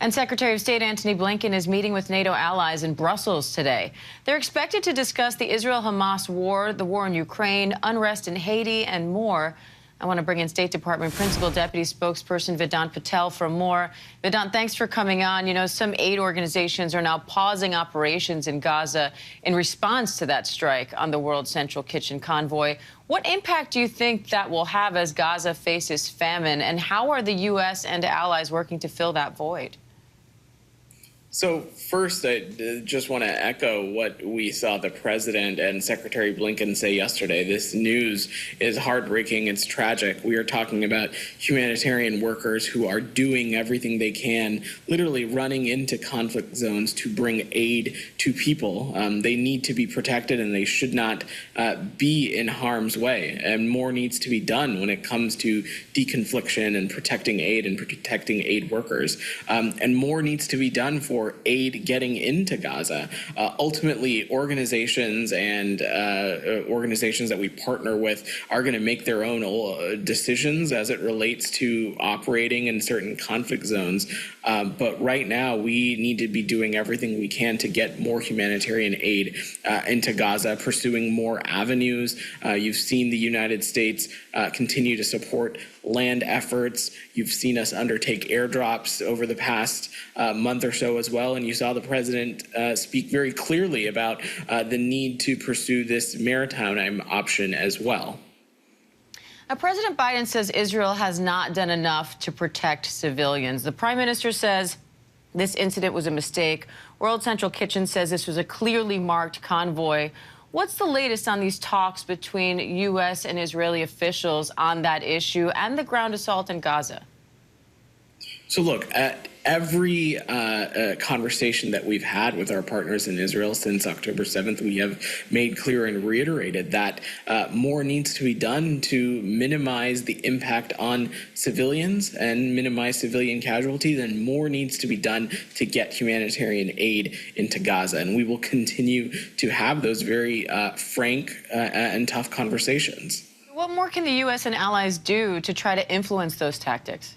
And Secretary of State Antony Blinken is meeting with NATO allies in Brussels today. They're expected to discuss the Israel-Hamas war, the war in Ukraine, unrest in Haiti, and more. I want to bring in State Department Principal Deputy Spokesperson Vedant Patel for more. Vedant, thanks for coming on. You know, some aid organizations are now pausing operations in Gaza in response to that strike on the World Central Kitchen convoy. What impact do you think that will have as Gaza faces famine, and how are the U.S. and allies working to fill that void? So first, I just want to echo what we saw the President and Secretary Blinken say yesterday. This news is heartbreaking. It's tragic. We are talking about humanitarian workers who are doing everything they can, literally running into conflict zones to bring aid to people. They need to be protected, and they should not be in harm's way. And more needs to be done when it comes to deconfliction and protecting aid workers. And more needs to be done for aid getting into Gaza. Ultimately, organizations and organizations that we partner with are going to make their own decisions as it relates to operating in certain conflict zones. But right now, we need to be doing everything we can to get more humanitarian aid into Gaza, pursuing more avenues. You've seen the United States continue to support land efforts. You've seen us undertake airdrops over the past month or so as well. And you saw the President speak very clearly about the need to pursue this maritime option as well. Now, President Biden says Israel has not done enough to protect civilians. The Prime Minister says this incident was a mistake. World Central Kitchen says this was a clearly marked convoy. What's the latest on these talks between U.S. and Israeli officials on that issue and the ground assault in Gaza? So look, at every conversation that we've had with our partners in Israel since October 7th, we have made clear and reiterated that more needs to be done to minimize the impact on civilians and minimize civilian casualties, and more needs to be done to get humanitarian aid into Gaza. And we will continue to have those very frank and tough conversations. What more can the U.S. and allies do to try to influence those tactics?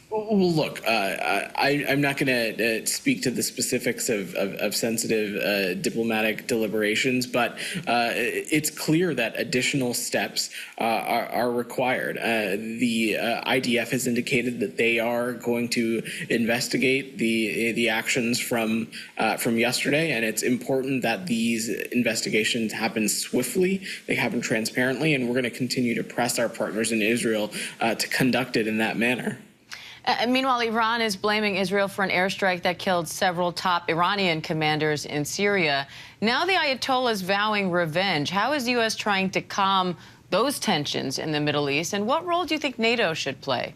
Well, look, I'm not going to speak to the specifics of sensitive diplomatic deliberations, but it's clear that additional steps are required. The IDF has indicated that they are going to investigate the actions from yesterday, and it's important that these investigations happen swiftly, they happen transparently, and we're going to continue to press our partners in Israel to conduct it in that manner. Meanwhile, Iran is blaming Israel for an airstrike that killed several top Iranian commanders in Syria. Now the Ayatollah is vowing revenge. How is the U.S. trying to calm those tensions in the Middle East, and what role do you think NATO should play?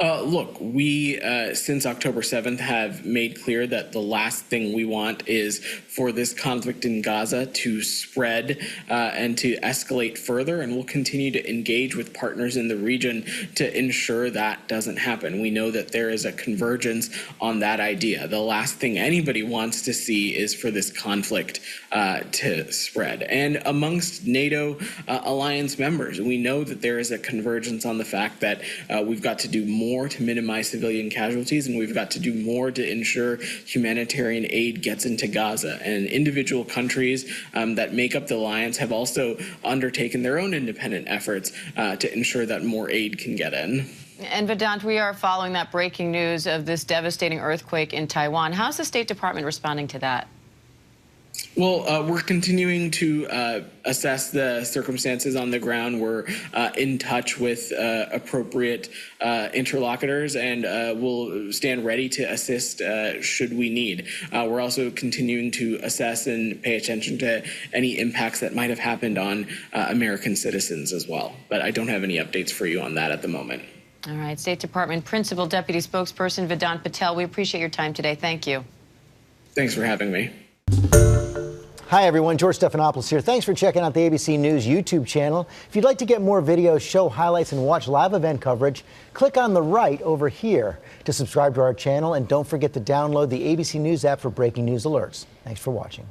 Look, we, since October 7th, have made clear that the last thing we want is for this conflict in Gaza to spread and to escalate further, and we'll continue to engage with partners in the region to ensure that doesn't happen. We know that there is a convergence on that idea. The last thing anybody wants to see is for this conflict to spread. And amongst NATO alliance members, we know that there is a convergence on the fact that we've got to do more to minimize civilian casualties, and we've got to do more to ensure humanitarian aid gets into Gaza. And individual countries that make up the alliance have also undertaken their own independent efforts to ensure that more aid can get in. And Vedant, we are following that breaking news of this devastating earthquake in Taiwan. How's the State Department responding to that? Well, we're continuing to assess the circumstances on the ground. We're in touch with appropriate interlocutors, and we'll stand ready to assist should we need. We're also continuing to assess and pay attention to any impacts that might have happened on American citizens as well. But I don't have any updates for you on that at the moment. All right, State Department Principal Deputy Spokesperson Vedant Patel, we appreciate your time today. Thank you. Thanks for having me. Hi, everyone. George Stephanopoulos here. Thanks for checking out the ABC News YouTube channel. If you'd like to get more videos, show highlights, and watch live event coverage, click on the right over here to subscribe to our channel. And don't forget to download the ABC News app for breaking news alerts. Thanks for watching.